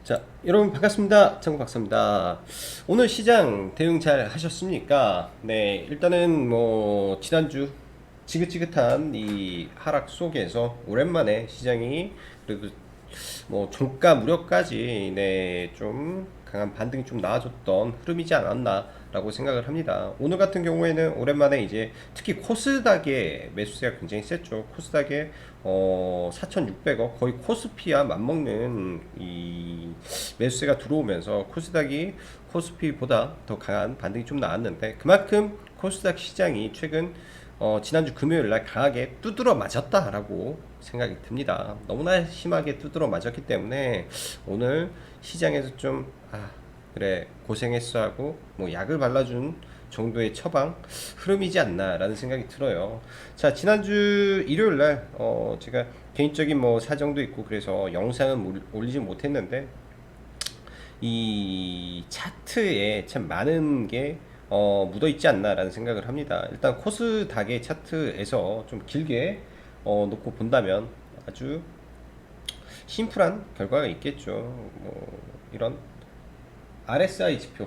자, 여러분 반갑습니다. 정구 박사입니다. 오늘 시장 대응 잘 하셨습니까? 네, 일단은 뭐 지난주 지긋지긋한 이 하락 속에서 오랜만에 시장이 그래도 뭐 종가 무렵까지 좀 강한 반등이 좀 나와줬던 흐름이지 않았나라고 생각을 합니다. 오늘 같은 경우에는 오랜만에 이제 특히 코스닥의 매수세가 굉장히 셌죠. 코스닥에 4,600억 거의 코스피와 맞먹는 이 매수세가 들어오면서 코스피보다 더 강한 반등이 좀 나왔는데, 그만큼 코스닥 시장이 최근 지난주 금요일 날 강하게 두드러 맞았다라고 생각이 듭니다. 너무나 심하게 두드러 맞았기 때문에 오늘 시장에서 좀 그래 고생했어 하고 뭐 약을 발라준 정도의 처방 흐름이지 않나라는 생각이 들어요. 자, 지난주 일요일 날 제가 개인적인 뭐 사정도 있고 그래서 영상은 올리지 못했는데, 이 차트에 참 많은 게 묻어 있지 않나라는 생각을 합니다. 일단 코스닥의 차트에서 좀 길게 놓고 본다면 아주 심플한 결과가 있겠죠. 뭐 이런 RSI 지표,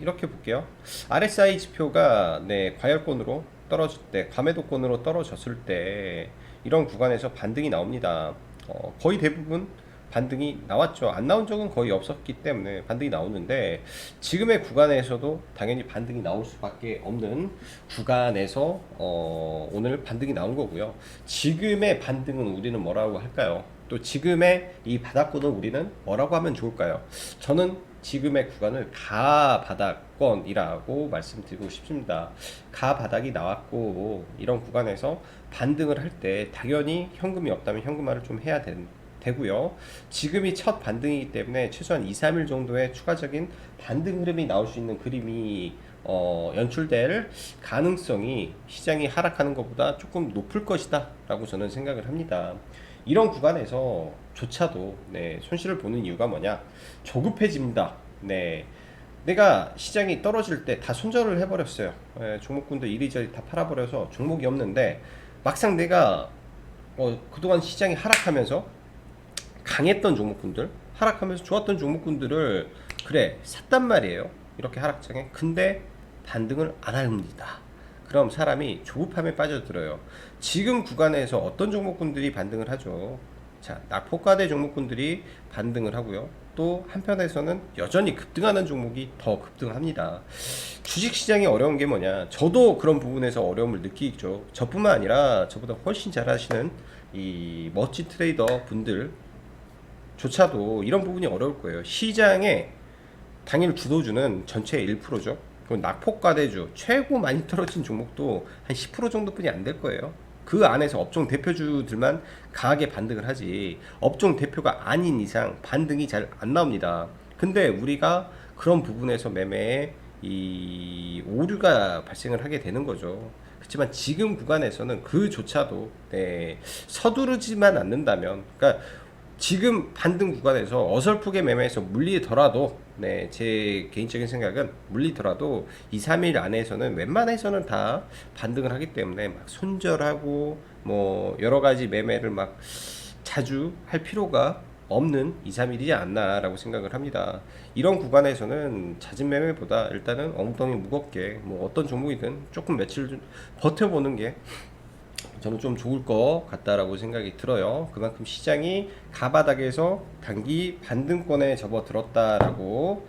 이렇게 볼게요. RSI 지표가 과열권으로 떨어질 때, 과매도권으로 떨어졌을 때 이런 구간에서 반등이 나옵니다. 거의 대부분 반등이 나왔죠. 안 나온 적은 거의 없었기 때문에 반등이 나오는데, 지금의 구간에서도 당연히 반등이 나올 수밖에 없는 구간에서 오늘 반등이 나온 거고요. 지금의 반등은 우리는 뭐라고 할까요? 또 지금의 이 바닥권은 우리는 뭐라고 하면 좋을까요? 저는 지금의 구간을 가바닥권이라고 말씀드리고 싶습니다. 가바닥이 나왔고 이런 구간에서 반등을 할 때 당연히 현금이 없다면 현금화를 좀 해야 되고요. 지금이 첫 반등이기 때문에 최소한 2, 3일 정도의 추가적인 반등 흐름이 나올 수 있는 그림이 연출될 가능성이 시장이 하락하는 것보다 조금 높을 것이다 라고 저는 생각을 합니다. 이런 구간에서 조차도 손실을 보는 이유가 뭐냐? 조급해집니다. 내가 시장이 떨어질 때 다 손절을 해버렸어요. 종목군들 이리저리 다 팔아버려서 종목이 없는데, 막상 내가 그동안 시장이 하락하면서 강했던 종목군들, 하락하면서 좋았던 종목군들을 그래 샀단 말이에요. 이렇게 하락장에. 근데 반등을 안 합니다. 그럼 사람이 조급함에 빠져들어요. 지금 구간에서 어떤 종목군들이 반등을 하죠? 자, 낙폭과대 종목군들이 반등을 하고요. 또 한편에서는 여전히 급등하는 종목이 더 급등합니다. 주식시장이 어려운 게 뭐냐? 저도 그런 부분에서 어려움을 느끼죠. 저뿐만 아니라 저보다 훨씬 잘하시는 이 멋진 트레이더 분들 조차도 이런 부분이 어려울 거예요. 시장의 당일 주도주는 전체의 1%죠. 낙폭과대주 최고 많이 떨어진 종목도 한 10% 정도뿐이 안 될 거예요. 그 안에서 업종 대표주들만 강하게 반등을 하지, 업종 대표가 아닌 이상 반등이 잘 안 나옵니다. 근데 우리가 그런 부분에서 매매에 이 오류가 발생을 하게 되는 거죠. 그렇지만 지금 구간에서는 그조차도 서두르지만 않는다면, 그러니까 지금 반등 구간에서 어설프게 매매해서 물리더라도, 제 개인적인 생각은 물리더라도 2, 3일 안에서는 웬만해서는 다 반등을 하기 때문에 막 손절하고 뭐 여러 가지 매매를 막 자주 할 필요가 없는 2, 3일이지 않나라고 생각을 합니다. 이런 구간에서는 잦은 매매보다 일단은 엉덩이 무겁게 뭐 어떤 종목이든 조금 며칠 좀 버텨보는 게 저는 좀 좋을 것 같다라고 생각이 들어요. 그만큼 시장이 가바닥에서 단기 반등권에 접어들었다라고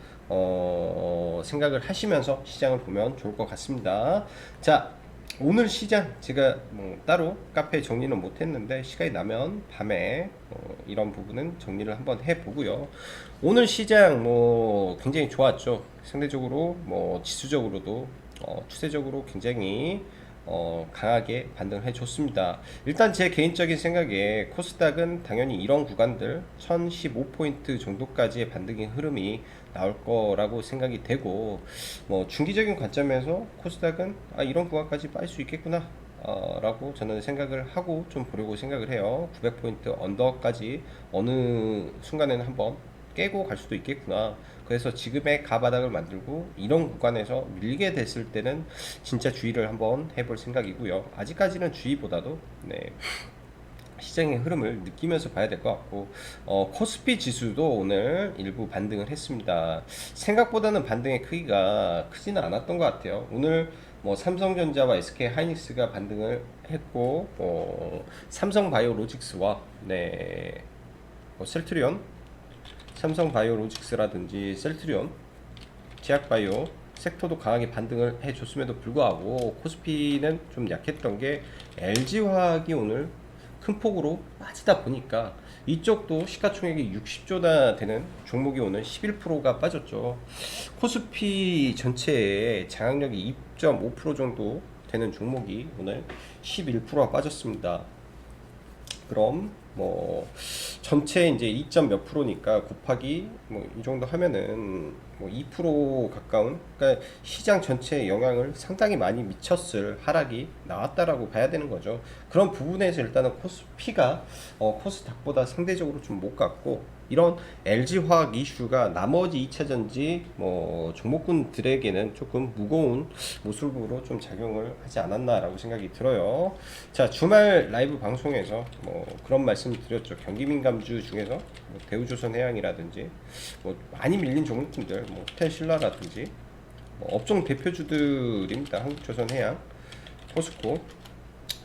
생각을 하시면서 시장을 보면 좋을 것 같습니다. 자, 오늘 시장 제가 뭐 따로 카페 정리는 못했는데 시간이 나면 밤에 이런 부분은 정리를 한번 해보고요. 오늘 시장 뭐 굉장히 좋았죠. 상대적으로 뭐 지수적으로도 추세적으로 굉장히 강하게 반등을 해줬습니다. 일단 제 개인적인 생각에 코스닥은 당연히 이런 구간들 1015포인트 정도까지의 반등의 흐름이 나올 거라고 생각이 되고, 뭐 중기적인 관점에서 코스닥은 이런 구간까지 빠질 수 있겠구나 라고 저는 생각을 하고 좀 보려고 생각을 해요. 900포인트 언더까지 어느 순간에는 한번 깨고 갈 수도 있겠구나. 그래서 지금의 가바닥을 만들고 이런 구간에서 밀게 됐을 때는 진짜 주의를 한번 해볼 생각이고요. 아직까지는 주의보다도 시장의 흐름을 느끼면서 봐야 될 것 같고, 코스피 지수도 오늘 일부 반등을 했습니다. 생각보다는 반등의 크기가 크지는 않았던 것 같아요. 오늘 뭐 삼성전자와 SK 하이닉스가 반등을 했고, 삼성바이오로직스와 셀트리온, 삼성바이오로직스라든지 셀트리온, 제약바이오 섹터도 강하게 반등을 해줬음에도 불구하고 코스피는 좀 약했던 게 LG화학이 오늘 큰 폭으로 빠지다 보니까 이쪽도 시가총액이 60조나 되는 종목이 오늘 11%가 빠졌죠. 코스피 전체의 장악력이 2.5% 정도 되는 종목이 오늘 11%가 빠졌습니다. 그럼 뭐 전체 이제 2점 몇 프로니까 곱하기 뭐 이 정도 하면은 뭐 2% 가까운, 그러니까 시장 전체에 영향을 상당히 많이 미쳤을 하락이 나왔다라고 봐야 되는 거죠. 그런 부분에서 일단은 코스피가 코스닥보다 상대적으로 좀 못 갔고, 이런 LG화학 이슈가 나머지 2차전지 뭐 종목군들에게는 조금 무거운 모습으로 좀 작용을 하지 않았나라고 생각이 들어요. 자, 주말 라이브 방송에서 뭐 그런 말씀을 드렸죠. 경기민감주 중에서 뭐 대우조선해양이라든지 뭐 많이 밀린 종목군들, 뭐 호텔신라라든지 뭐 업종 대표주들입니다. 한국조선해양, 포스코,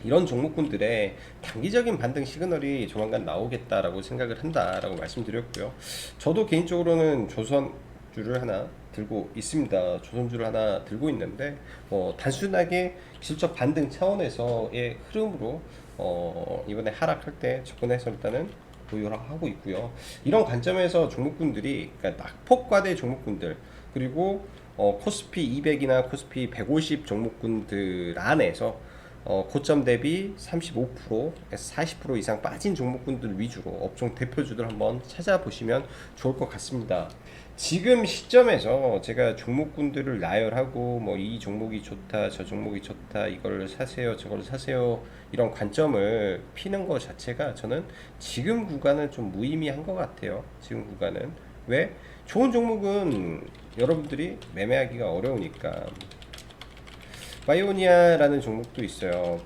이런 종목군들의 단기적인 반등 시그널이 조만간 나오겠다라고 생각을 한다라고 말씀드렸고요. 저도 개인적으로는 조선주를 하나 들고 있습니다. 조선주를 하나 들고 있는데 단순하게 실적 반등 차원에서의 흐름으로 이번에 하락할 때 접근해서 일단은 보유를 하고 있고요. 이런 관점에서 종목군들이, 그러니까 낙폭과대 종목군들, 그리고 코스피 200이나 코스피 150 종목군들 안에서 고점 대비 35%에서 40% 이상 빠진 종목군들 위주로 업종 대표주들 한번 찾아보시면 좋을 것 같습니다. 지금 시점에서 제가 종목군들을 나열하고 뭐 이 종목이 좋다, 저 종목이 좋다, 이걸 사세요, 저걸 사세요, 이런 관점을 피는 것 자체가 저는 지금 구간은 좀 무의미한 것 같아요. 지금 구간은 왜? 좋은 종목은 여러분들이 매매하기가 어려우니까. 바이오니아라는 종목도 있어요.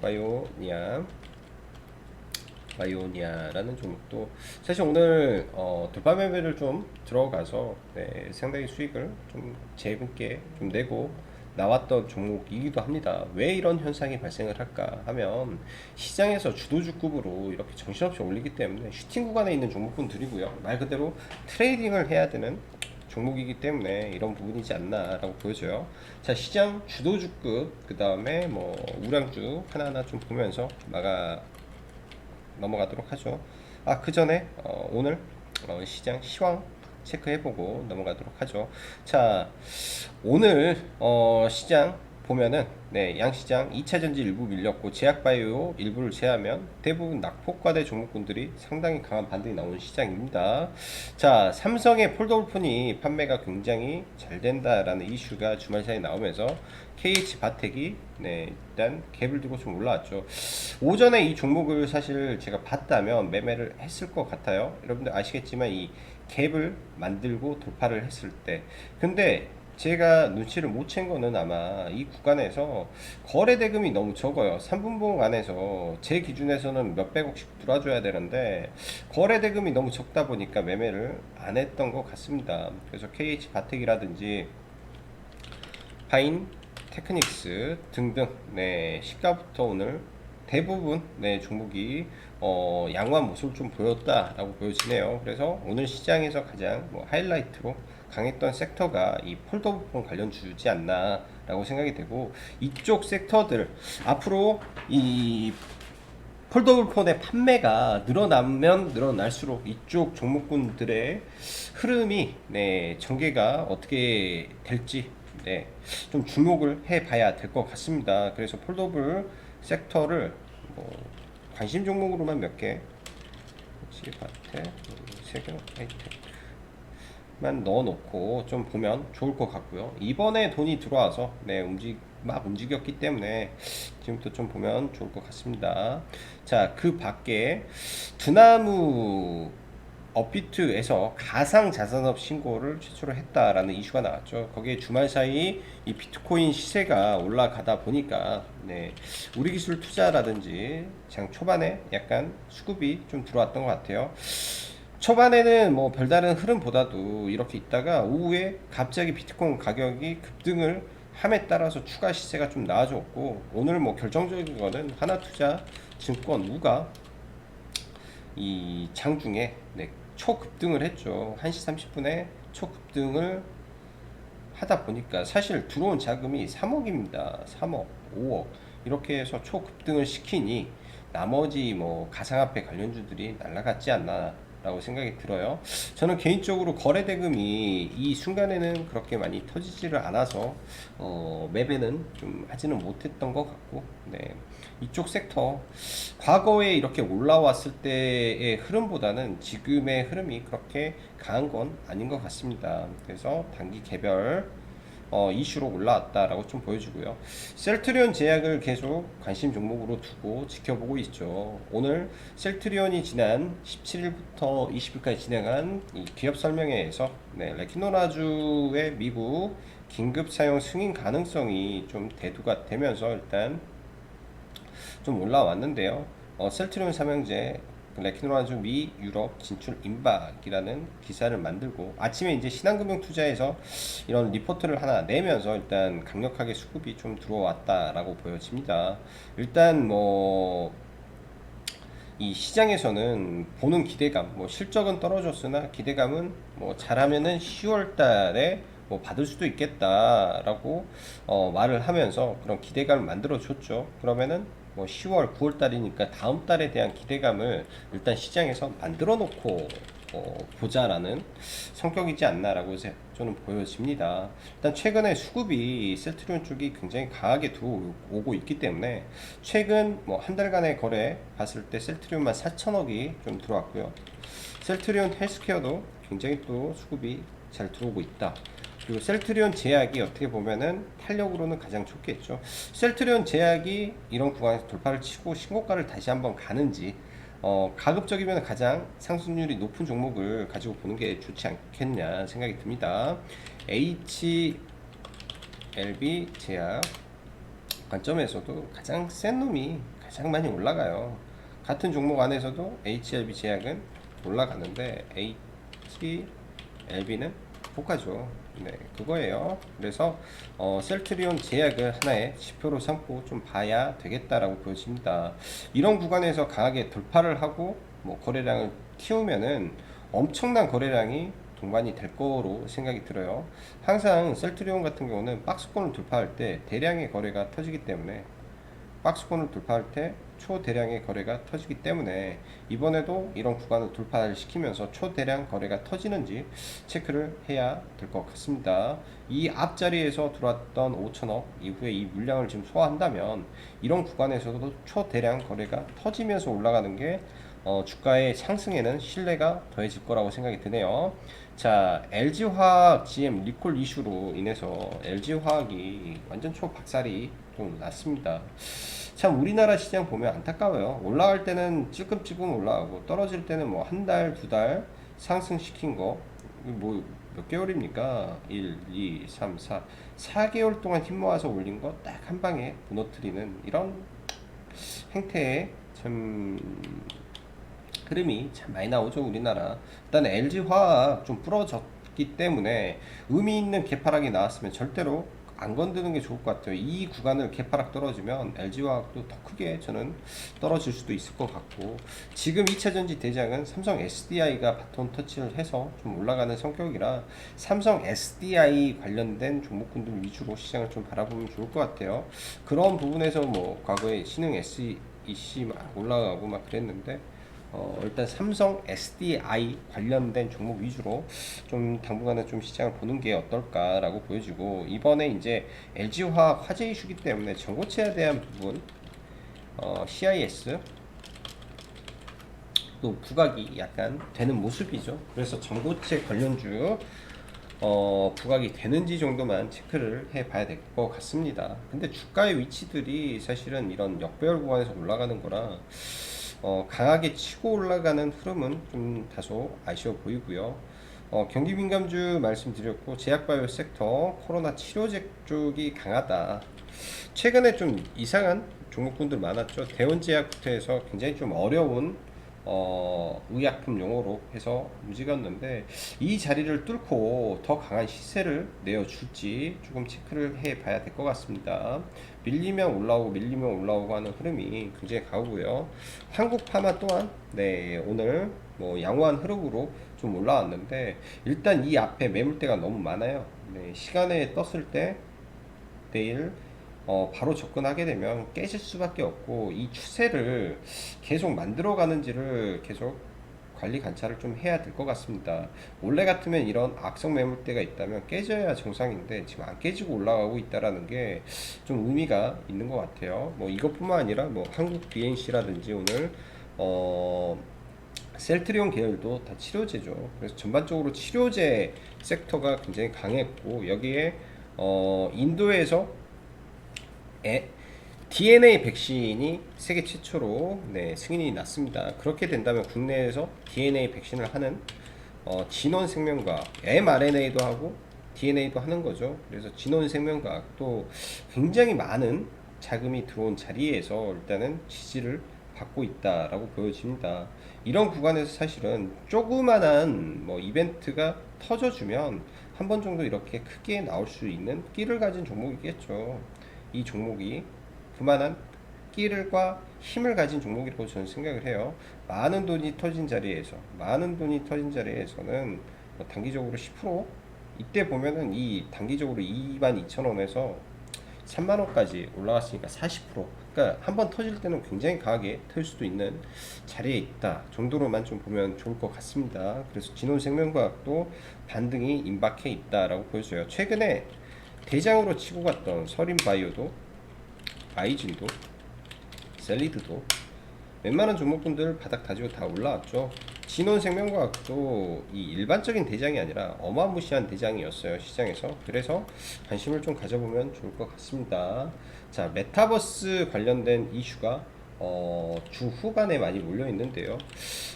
바이오니아라는 종목도 사실 오늘 돌파 매매를 좀 들어가서 상당히 수익을 좀 재밌게 좀 내고 나왔던 종목이기도 합니다. 왜 이런 현상이 발생을 할까 하면 시장에서 주도주급으로 이렇게 정신없이 올리기 때문에 슈팅 구간에 있는 종목군들이고요. 말 그대로 트레이딩을 해야 되는 종목이기 때문에 이런 부분이지 않나라고 보여져요. 자, 시장 주도주급, 그 다음에 뭐 우량주 하나하나 좀 보면서 넘어가도록 하죠. 그 전에 오늘 시장 시황 체크해보고 넘어가도록 하죠. 자, 오늘 시장 보면은 양시장 2차전지 일부 밀렸고 제약바이오 일부를 제하면 대부분 낙폭과대 종목군들이 상당히 강한 반등이 나오는 시장입니다. 자, 삼성의 폴더블폰이 판매가 굉장히 잘 된다라는 이슈가 주말 사이에 나오면서 KH바텍이 일단 갭을 두고 좀 올라왔죠. 오전에 이 종목을 사실 제가 봤다면 매매를 했을 것 같아요. 여러분들 아시겠지만 이 갭을 만들고 돌파를 했을 때, 근데 제가 눈치를 못 챈 거는 아마 이 구간에서 거래 대금이 너무 적어요. 3분봉 안에서 제 기준에서는 몇백억씩 들어줘야 되는데 거래 대금이 너무 적다 보니까 매매를 안 했던 것 같습니다. 그래서 KH바텍이라든지 파인 테크닉스 등등 시가부터 오늘 대부분 종목이 양호한 모습을 좀 보였다라고 보여지네요. 그래서 오늘 시장에서 가장 하이라이트로 강했던 섹터가 이 폴더블폰 관련주지 않나라고 생각이 되고, 이쪽 섹터들 앞으로 이 폴더블폰의 판매가 늘어나면 늘어날수록 이쪽 종목군들의 흐름이 전개가 어떻게 될지 좀 주목을 해봐야 될 것 같습니다. 그래서 폴더블 섹터를 관심 종목으로만 몇 개, 바텍, 세경, 하이텍만 넣어놓고 좀 보면 좋을 것 같고요. 이번에 돈이 들어와서 막 움직였기 때문에 지금부터 좀 보면 좋을 것 같습니다. 자, 그 밖에 두나무 업비트에서 가상 자산업 신고를 최초로 했다라는 이슈가 나왔죠. 거기에 주말 사이 이 비트코인 시세가 올라가다 보니까 네, 우리 기술 투자라든지 장 초반에 약간 수급이 좀 들어왔던 것 같아요. 초반에는 뭐 별다른 흐름보다도 이렇게 있다가 오후에 갑자기 비트코인 가격이 급등을 함에 따라서 추가 시세가 좀 나아졌고, 오늘 뭐 결정적인 거는 하나투자 증권 우가 이 장중에 네, 초급등을 했죠. 1시 30분에 초급등을 하다 보니까 사실 들어온 자금이 3억입니다. 3억, 5억 이렇게 해서 초급등을 시키니 나머지 뭐 가상화폐 관련주들이 날아갔지 않나 라고 생각이 들어요. 저는 개인적으로 거래 대금이 이 순간에는 그렇게 많이 터지지를 않아서 매매는 좀 하지는 못했던 것 같고, 네, 이쪽 섹터 과거에 이렇게 올라왔을 때의 흐름보다는 지금의 흐름이 그렇게 강한 건 아닌 것 같습니다. 그래서 단기 개별 이슈로 올라왔다라고 좀 보여주고요. 셀트리온 제약을 계속 관심 종목으로 두고 지켜보고 있죠. 오늘 셀트리온이 지난 17일부터 20일까지 진행한 이 기업 설명회에서 네, 레키노라주의 미국 긴급 사용 승인 가능성이 좀 대두가 되면서 일단 좀 올라왔는데요. 셀트리온 삼형제 레키노라주 미 유럽 진출 임박이라는 기사를 만들고, 아침에 이제 신한금융투자에서 이런 리포트를 하나 내면서 일단 강력하게 수급이 좀 들어왔다라고 보여집니다. 일단 뭐 이 시장에서는 보는 기대감, 뭐 실적은 떨어졌으나 기대감은 뭐 잘하면은 10월 달에 뭐 받을 수도 있겠다라고 말을 하면서 그런 기대감을 만들어 줬죠. 그러면은 뭐 10월, 9월 달이니까 다음 달에 대한 기대감을 일단 시장에서 만들어 놓고 보자라는 성격이지 않나라고 저는 보여집니다. 일단 최근에 수급이 셀트리온 쪽이 굉장히 강하게 들어오고 있기 때문에 최근 뭐 한 달간의 거래 봤을 때 셀트리온만 4천억이 좀 들어왔고요. 셀트리온 헬스케어도 굉장히 또 수급이 잘 들어오고 있다. 그리고 셀트리온 제약이 어떻게 보면은 탄력으로는 가장 좋겠죠. 셀트리온 제약이 이런 구간에서 돌파를 치고 신고가를 다시 한번 가는지, 가급적이면 가장 상승률이 높은 종목을 가지고 보는 게 좋지 않겠냐 생각이 듭니다. HLB 제약 관점에서도 가장 센 놈이 가장 많이 올라가요. 같은 종목 안에서도 HLB 제약은 올라가는데 HLB는 호가죠. 네, 그거예요. 그래서 셀트리온 제약을 하나의 지표로 삼고 좀 봐야 되겠다라고 보여집니다. 이런 구간에서 강하게 돌파를 하고 뭐 거래량을 키우면은 엄청난 거래량이 동반이 될 거로 생각이 들어요. 항상 셀트리온 같은 경우는 박스권을 돌파할 때 대량의 거래가 터지기 때문에, 박스권을 돌파할 때 초대량의 거래가 터지기 때문에 이번에도 이런 구간을 돌파를 시키면서 초대량 거래가 터지는지 체크를 해야 될 것 같습니다. 이 앞자리에서 들어왔던 5천억 이후에 이 물량을 지금 소화한다면 이런 구간에서도 초대량 거래가 터지면서 올라가는 게 주가의 상승에는 신뢰가 더해질 거라고 생각이 드네요. 자, LG화학 GM 리콜 이슈로 인해서 LG화학이 완전 초박살이 좀 났습니다. 참 우리나라 시장 보면 안타까워요. 올라갈 때는 찔끔찔끔 올라가고 떨어질 때는 뭐 한 달, 두 달 상승시킨 거 뭐 몇 개월입니까? 1, 2, 3, 4개월 동안 힘 모아서 올린 거 딱 한 방에 무너뜨리는 이런 행태에 참 흐름이 참 많이 나오죠 우리나라. 일단 LG화학 좀 부러졌기 때문에 의미 있는 개파락이 나왔으면 절대로 안 건드는 게 좋을 것 같아요. 이 구간을 개파락 떨어지면 LG화학도 더 크게 저는 떨어질 수도 있을 것 같고, 지금 2차전지 대장은 삼성 SDI가 바톤 터치를 해서 좀 올라가는 성격이라 삼성 SDI 관련된 종목군들 위주로 시장을 좀 바라보면 좋을 것 같아요. 그런 부분에서 뭐 과거에 신흥 SEC 막 올라가고 막 그랬는데 일단 삼성 SDI 관련된 종목 위주로 좀 당분간은 좀 시장을 보는 게 어떨까라고 보여지고, 이번에 이제 LG화학 화재 이슈기 때문에 전고체에 대한 부분 CIS 또 부각이 약간 되는 모습이죠. 그래서 전고체 관련주 부각이 되는지 정도만 체크를 해 봐야 될 것 같습니다. 근데 주가의 위치들이 사실은 이런 역배열 구간에서 올라가는 거라 강하게 치고 올라가는 흐름은 좀 다소 아쉬워 보이고요. 경기 민감주 말씀드렸고 제약바이오 섹터 코로나 치료제 쪽이 강하다. 최근에 좀 이상한 종목군들 많았죠. 대원제약부터 해서 굉장히 좀 어려운 의약품 용어로 해서 움직였는데 이 자리를 뚫고 더 강한 시세를 내어줄지 조금 체크를 해 봐야 될 것 같습니다. 밀리면 올라오고 밀리면 올라오고 하는 흐름이 굉장히 강하고요. 한국 파마 또한 네 오늘 뭐 양호한 흐름으로 좀 올라왔는데 일단 이 앞에 매물대가 너무 많아요. 네, 시간에 떴을 때 내일 바로 접근하게 되면 깨질 수밖에 없고 이 추세를 계속 만들어 가는지를 계속 관리 관찰을 좀 해야 될 것 같습니다. 원래 같으면 이런 악성 매물대가 있다면 깨져야 정상인데 지금 안 깨지고 올라가고 있다라는 게 좀 의미가 있는 것 같아요. 뭐 이것뿐만 아니라 뭐 한국 BNC라든지 오늘 셀트리온 계열도 다 치료제죠. 그래서 전반적으로 치료제 섹터가 굉장히 강했고 여기에 인도에서 DNA 백신이 세계 최초로 네, 승인이 났습니다. 그렇게 된다면 국내에서 DNA 백신을 하는 진원생명과학, mRNA도 하고 DNA도 하는 거죠. 그래서 진원생명과학도 굉장히 많은 자금이 들어온 자리에서 일단은 지지를 받고 있다라고 보여집니다. 이런 구간에서 사실은 조그만한 뭐 이벤트가 터져주면 한 번 정도 이렇게 크게 나올 수 있는 끼를 가진 종목이겠죠. 이 종목이 그만한 끼를과 힘을 가진 종목이라고 저는 생각을 해요. 많은 돈이 터진 자리에서는 뭐 단기적으로 10% 이때 보면은 이 단기적으로 22,000원에서 3만원까지 올라갔으니까 40%. 그러니까 한번 터질 때는 굉장히 강하게 터질 수도 있는 자리에 있다 정도로만 좀 보면 좋을 것 같습니다. 그래서 진원생명과학도 반등이 임박해 있다라고 보여져요. 최근에 대장으로 치고 갔던 서린바이오도 아이진도 셀리드도 웬만한 종목군들 바닥 다지고 다 올라왔죠. 진원생명과학도 이 일반적인 대장이 아니라 어마무시한 대장이었어요 시장에서. 그래서 관심을 좀 가져보면 좋을 것 같습니다. 자, 메타버스 관련된 이슈가 주 후반에 많이 몰려 있는데요.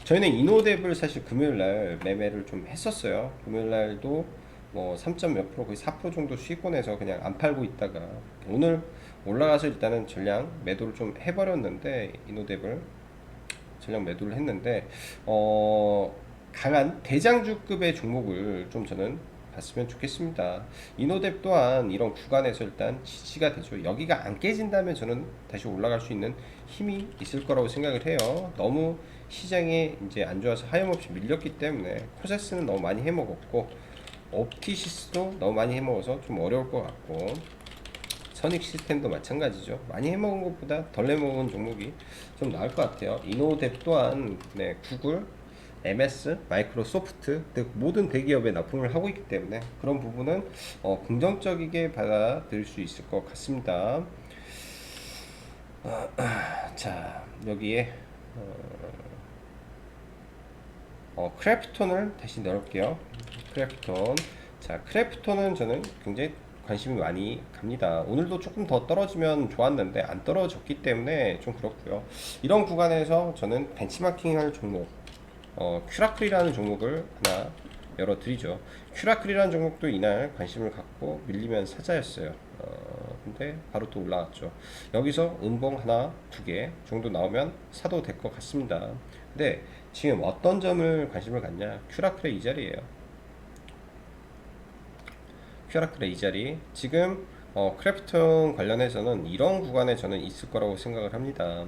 저희는 이노뎁을 사실 금요일날 매매를 좀 했었어요. 금요일날도 뭐 3점 몇 프로 거의 4% 정도 수익권에서 그냥 안 팔고 있다가 오늘 올라가서 일단은 전량 매도를 좀 해버렸는데 이노뎁을 전량 매도를 했는데 강한 대장주급의 종목을 좀 저는 봤으면 좋겠습니다. 이노뎁 또한 이런 구간에서 일단 지지가 되죠. 여기가 안 깨진다면 저는 다시 올라갈 수 있는 힘이 있을 거라고 생각을 해요. 너무 시장에 이제 안 좋아서 하염없이 밀렸기 때문에 코세스는 너무 많이 해먹었고 옵티시스도 너무 많이 해먹어서 좀 어려울 것 같고 선익 시스템도 마찬가지죠. 많이 해먹은 것보다 덜 해먹은 종목이 좀 나을 것 같아요. 이노뎁 또한 네, 구글, MS, 마이크로소프트 모든 대기업에 납품을 하고 있기 때문에 그런 부분은 긍정적이게 받아들일 수 있을 것 같습니다. 자, 여기에 크래프톤을 다시 넣을게요. 크래프톤. 자, 크래프톤은 저는 굉장히 관심이 많이 갑니다. 오늘도 조금 더 떨어지면 좋았는데 안 떨어졌기 때문에 좀 그렇고요. 이런 구간에서 저는 벤치마킹 할 종목 큐라클이라는 종목을 하나 열어드리죠. 큐라클이라는 종목도 이날 관심을 갖고 밀리면 사자였어요. 근데 바로 또 올라왔죠. 여기서 음봉 하나, 두 개 정도 나오면 사도 될 것 같습니다. 근데 지금 어떤 점을 관심을 갖냐? 큐라클의 이 자리예요. 큐라클의 이 자리. 지금 크래프톤 관련해서는 이런 구간에 저는 있을 거라고 생각을 합니다.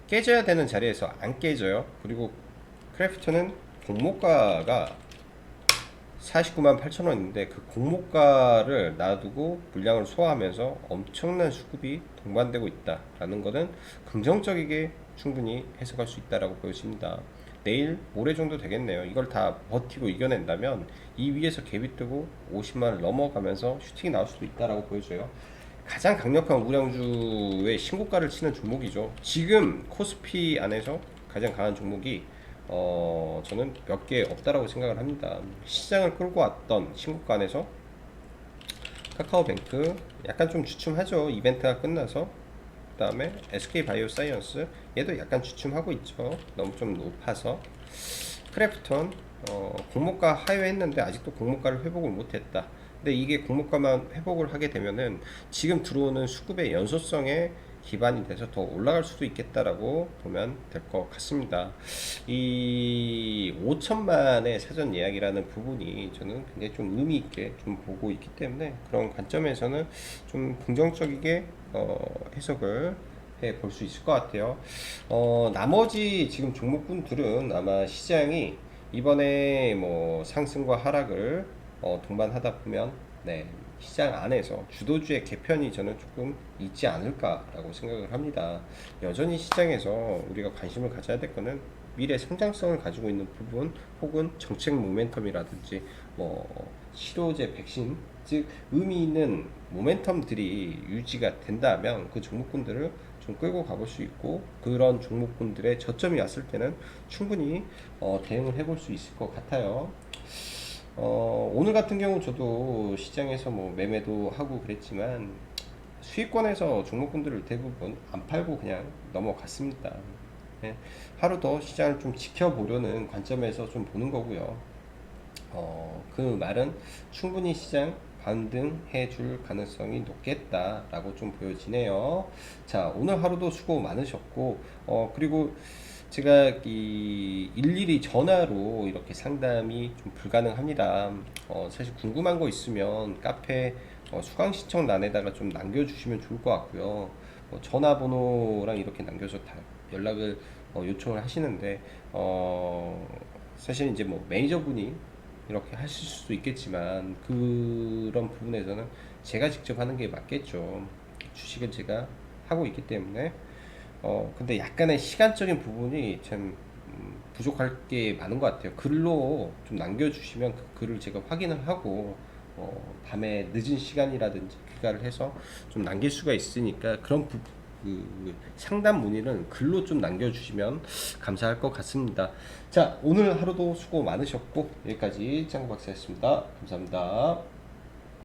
깨져야 되는 자리에서 안 깨져요. 그리고 크래프톤은 공모가가 498,000원인데 그 공모가를 놔두고 물량을 소화하면서 엄청난 수급이 동반되고 있다라는 것은 긍정적이게 충분히 해석할 수 있다라고 보여집니다. 내일 모레 정도 되겠네요. 이걸 다 버티고 이겨낸다면 이 위에서 갭이 뜨고 50만을 넘어가면서 슈팅이 나올 수도 있다라고 보여져요. 가장 강력한 우량주의 신고가를 치는 종목이죠. 지금 코스피 안에서 가장 강한 종목이 저는 몇 개 없다라고 생각을 합니다. 시장을 끌고 왔던 신고가 안에서 카카오뱅크 약간 좀 주춤하죠. 이벤트가 끝나서 다음에 SK 바이오사이언스 얘도 약간 주춤하고 있죠. 너무 좀 높아서. 크래프톤 공모가 하회했는데 아직도 공모가를 회복을 못했다. 근데 이게 공모가만 회복을 하게 되면은 지금 들어오는 수급의 연소성에 기반이 돼서 더 올라갈 수도 있겠다라고 보면 될 것 같습니다. 이 5천만의 사전 예약이라는 부분이 저는 굉장히 좀 의미 있게 좀 보고 있기 때문에 그런 관점에서는 좀 긍정적이게 해석을 해 볼 수 있을 것 같아요. 나머지 지금 종목군들은 아마 시장이 이번에 뭐 상승과 하락을 동반하다 보면 네, 시장 안에서 주도주의 개편이 저는 조금 있지 않을까라고 생각을 합니다. 여전히 시장에서 우리가 관심을 가져야 될 거는 미래 성장성을 가지고 있는 부분 혹은 정책 모멘텀이라든지 뭐 치료제 백신 즉 의미 있는 모멘텀들이 유지가 된다면 그 종목군들을 좀 끌고 가볼 수 있고 그런 종목군들의 저점이 왔을 때는 충분히 대응을 해볼 수 있을 것 같아요. 오늘 같은 경우 저도 시장에서 뭐 매매도 하고 그랬지만 수익권에서 종목군들을 대부분 안 팔고 그냥 넘어갔습니다. 예, 하루 더 시장을 좀 지켜보려는 관점에서 좀 보는 거고요. 그 말은 충분히 시장 반등해 줄 가능성이 높겠다라고 좀 보여지네요. 자, 오늘 하루도 수고 많으셨고, 그리고 제가 이 일일이 전화로 이렇게 상담이 좀 불가능합니다. 사실 궁금한 거 있으면 카페 수강 신청란에다가 좀 남겨주시면 좋을 것 같고요. 전화번호랑 이렇게 남겨서 다 연락을 요청을 하시는데, 사실 이제 뭐 매니저분이 이렇게 하실 수도 있겠지만 그런 부분에서는 제가 직접 하는 게 맞겠죠. 주식은 제가 하고 있기 때문에 근데 약간의 시간적인 부분이 참 부족할 게 많은 것 같아요. 글로 좀 남겨주시면 그 글을 제가 확인을 하고 밤에 늦은 시간이라든지 귀가를 해서 좀 남길 수가 있으니까 그런 그 상담 문의는 글로 좀 남겨주시면 감사할 것 같습니다. 자, 오늘 하루도 수고 많으셨고 여기까지 짱구 박사였습니다. 감사합니다.